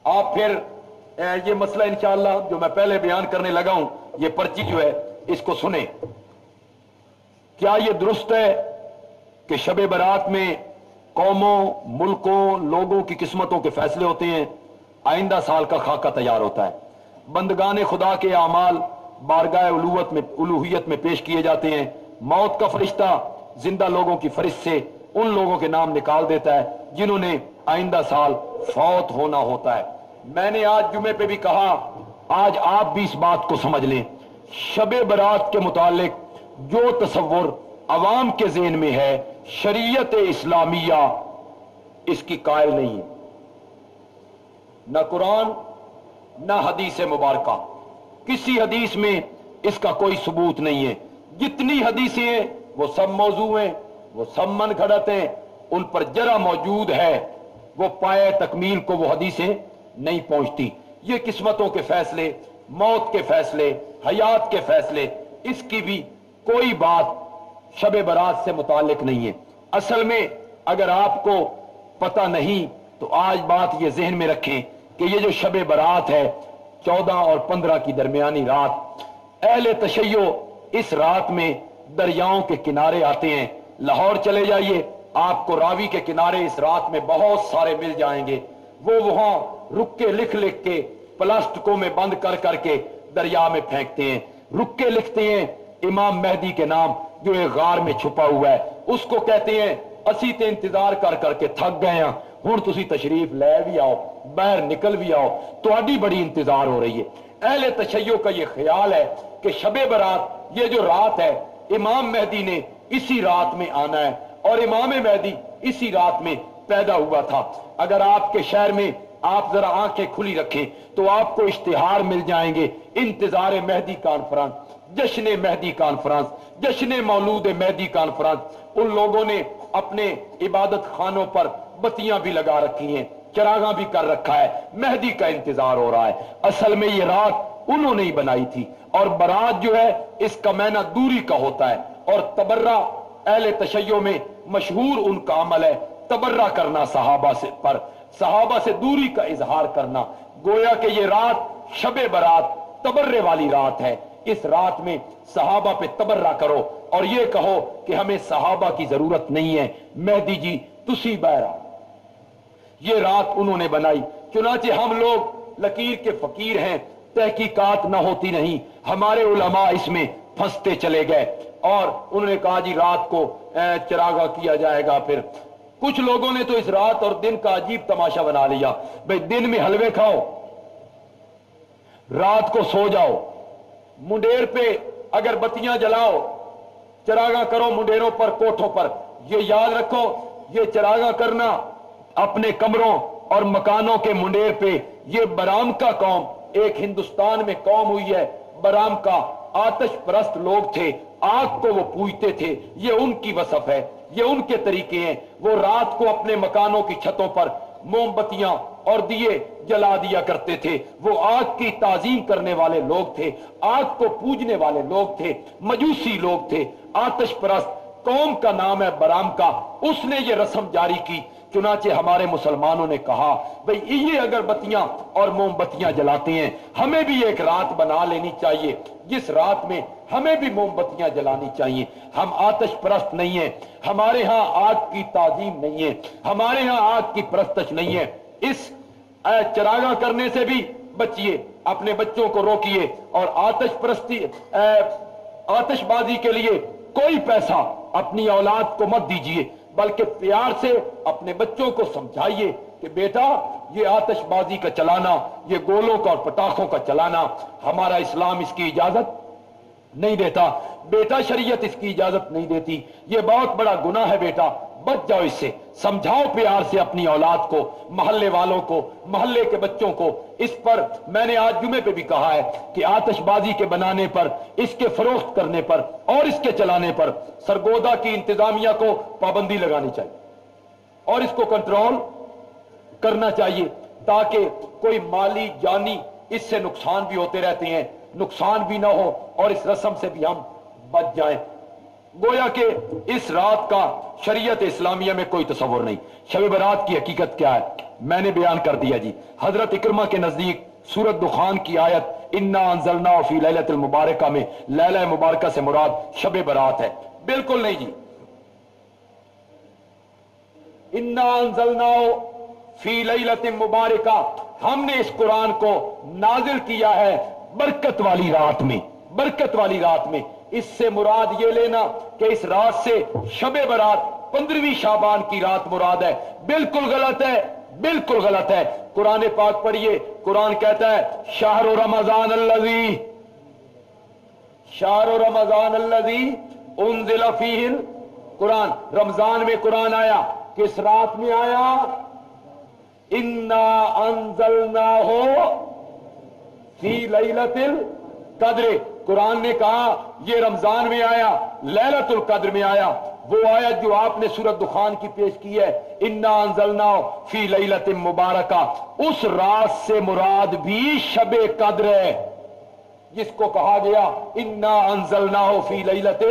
आप फिर ये मसला इंशाअल्लाह जो मैं पहले बयान करने लगा हूं, ये पर्ची जो है इसको सुने। क्या ये दुरुस्त है कि शब बारात में कौमों, मुल्कों, लोगों की किस्मतों के फैसले होते हैं, आइंदा साल का खाका तैयार होता है, बंदगाने खुदा के आमाल बारगाह उलूहियत में पेश किए जाते हैं, मौत का फरिश्ता जिंदा लोगों की फरिश्त से उन लोगों के नाम निकाल देता है जिन्होंने आइंदा साल फौत होना होता है। मैंने आज जुमे पे भी कहा, आज आप भी इस बात को समझ लें, शबे बारात के मुतालिक जो तसव्वुर अवाम के ज़हन में है, शरीयत इस्लामिया इसकी कायल नहीं है, न कुरान न हदीस मुबारका, किसी हदीस में इसका कोई सबूत नहीं है। जितनी हदीसें हैं वो सब मौजू हैं, वो सब मन घड़त हैं, उन पर जरा मौजूद है वो पाए तकमील को वो हदीसें नहीं पहुंचती। ये किस्मतों के फैसले, मौत के फैसले, हयात के फैसले, इसकी भी कोई बात शब बारात से मुतालिक नहीं है। असल में अगर आपको पता नहीं तो आज बात ये जहन में रखें कि ये जो शब बारात है 14 और 15 की दरमियानी रात, अहले तशय्यो इस रात में दरियाओं के किनारे आते हैं। लाहौर चले जाइए, आपको रावी के किनारे इस रात में बहुत सारे मिल जाएंगे। वो वहां रुक्के लिख लिख के प्लास्टिकों में बंद कर करके दरिया में फेंकते हैं। रुक्के लिखते हैं इमाम मेहदी के नाम जो एक गार में छुपा हुआ है, उसको कहते हैं असी ते इंतजार कर करके थक गए हैं, हुण तुसी तशरीफ ले भी आओ, बाहर निकल भी आओ, तुहाडी बड़ी इंतजार हो रही है। अहले तशय्यो का ये ख्याल है कि शबे बारात ये जो रात है, इमाम मेहदी ने इसी रात में आना है और इमाम मेहदी इसी रात में पैदा हुआ था। अगर आपके शहर में आप जरा आंखें खुली रखें तो आपको इश्तिहार मिल जाएंगे, इंतजार मेहदी कॉन्फ्रेंस, जश्न मेहदी कॉन्फ्रेंस, जश्न मौलूद मेहदी कॉन्फ्रेंस। उन लोगों ने अपने इबादत खानों पर बत्तियां भी लगा रखी हैं, चरागा भी कर रखा है, मेहदी का इंतजार हो रहा है। असल में ये रात उन्होंने ही बनाई थी और बारात जो है इसका मैना दूरी का होता है। और तबर्रा अहले तशय्यो में मशहूर उनका अमल है तबर्रा करना, सहाबा से दूरी का इजहार करना। गोया कि ये रात शबे बारात तबर्रे वाली रात है। इस रात में सहाबा पे तबर्रा करो और ये कहो कि हमें सहाबा की जरूरत नहीं है, मेहदी जी तुसी बहरा। ये रात उन्होंने बनाई, चुनाचे हम लोग लकीर के फकीर हैं, तहकीकात ना होती नहीं, हमारे उलमा इसमें फंसते चले गए और उन्होंने कहा जी रात को चरागा किया जाएगा। फिर कुछ लोगों ने तो इस रात और दिन का अजीब तमाशा बना लिया, भाई दिन में हलवे खाओ, रात को सो जाओ, मुंडेर पे अगर बत्तियां जलाओ, चरागा करो मुंडेरों पर, कोठों पर। ये याद रखो, ये चरागा करना अपने कमरों और मकानों के मुंडेर पे, ये बरामका कौम, एक हिंदुस्तान में कौम हुई है बरामका, आतिश परस्त लोग थे, आग को वो पूजते थे, ये उनकी वसफ है, ये उनके तरीके हैं। वो रात को अपने मकानों की छतों पर मोमबत्तियां और दिए जला दिया करते थे। वो आग की ताजीम करने वाले लोग थे, आग को पूजने वाले लोग थे, मजूसी लोग थे, आतिश परस्त कौम का नाम है बरामका। उसने ये रस्म जारी की। चुनाचे हमारे मुसलमानों ने कहा भाई ये अगरबत्तियां और मोमबत्तियां जलाते हैं, हमें भी एक रात बना लेनी चाहिए जिस रात में हमें भी मोमबत्तियां जलानी चाहिए। हम आतिश परस्त नहीं है, हमारे यहां आग की ताजीम नहीं है, हमारे यहां आग की परस्तश नहीं है। इस चरागा करने से भी बचिए, अपने बच्चों को रोकिए और आतिशबाजी के लिए कोई पैसा अपनी औलाद को मत दीजिए, बल्कि प्यार से अपने बच्चों को समझाइए कि बेटा ये आतिशबाजी का चलाना, ये गोलों का और पटाखों का चलाना हमारा इस्लाम इसकी इजाजत नहीं देता, बेटा शरीयत इसकी इजाजत नहीं देती, ये बहुत बड़ा गुनाह है बेटा, बच जाओ इससे। समझाओ प्यार से अपनी औलाद को, मोहल्ले वालों को, मोहल्ले के बच्चों को। इस पर मैंने आज जुमे पे भी कहा है कि आतिशबाजी के बनाने पर, इसके फरोख्त करने पर और इसके चलाने पर सरगोदा की इंतजामिया को पाबंदी लगानी चाहिए और इसको कंट्रोल करना चाहिए ताकि कोई माली जानी इससे नुकसान भी होते रहते हैं, नुकसान भी ना हो और इस रस्म से भी हम बच जाएं। گویا کہ اس رات کا شریعت اسلامیہ میں کوئی تصور نہیں. شب برات کی حقیقت کیا ہے میں نے بیان کر دیا جی. حضرت اکرمہ کے نزدیک سورت دخان کی آیت انا انزلناہ فی لیلۃ المبارکہ میں لیلہ مبارکہ سے مراد شب برات ہے. بالکل نہیں جی. انا انزلناہ فی لیلۃ مبارکہ، ہم نے اس قرآن کو نازل کیا ہے برکت والی رات میں. برکت والی رات میں، اس سے مراد یہ لینا کہ اس رات سے شب برات 15ویں شعبان کی رات مراد ہے، بالکل غلط ہے، بالکل غلط ہے. قرآن پاک پڑھیے، قرآن کہتا ہے شہر رمضان الذی، شہر رمضان الذی انزل فیہ القرآن. رمضان میں قرآن آیا، کس رات میں آیا؟ انا انزلناہ فی لیلۃ القدر. قرآن نے کہا یہ رمضان میں آیا، لیلۃ القدر میں آیا. وہ آیت جو آپ نے سورۃ دخان کی پیش کی ہے انا انزلناہ فی لیلۃ مبارکہ، اس رات سے مراد بھی شب قدر ہے جس کو کہا گیا انا انزلناہ فی لیلۃ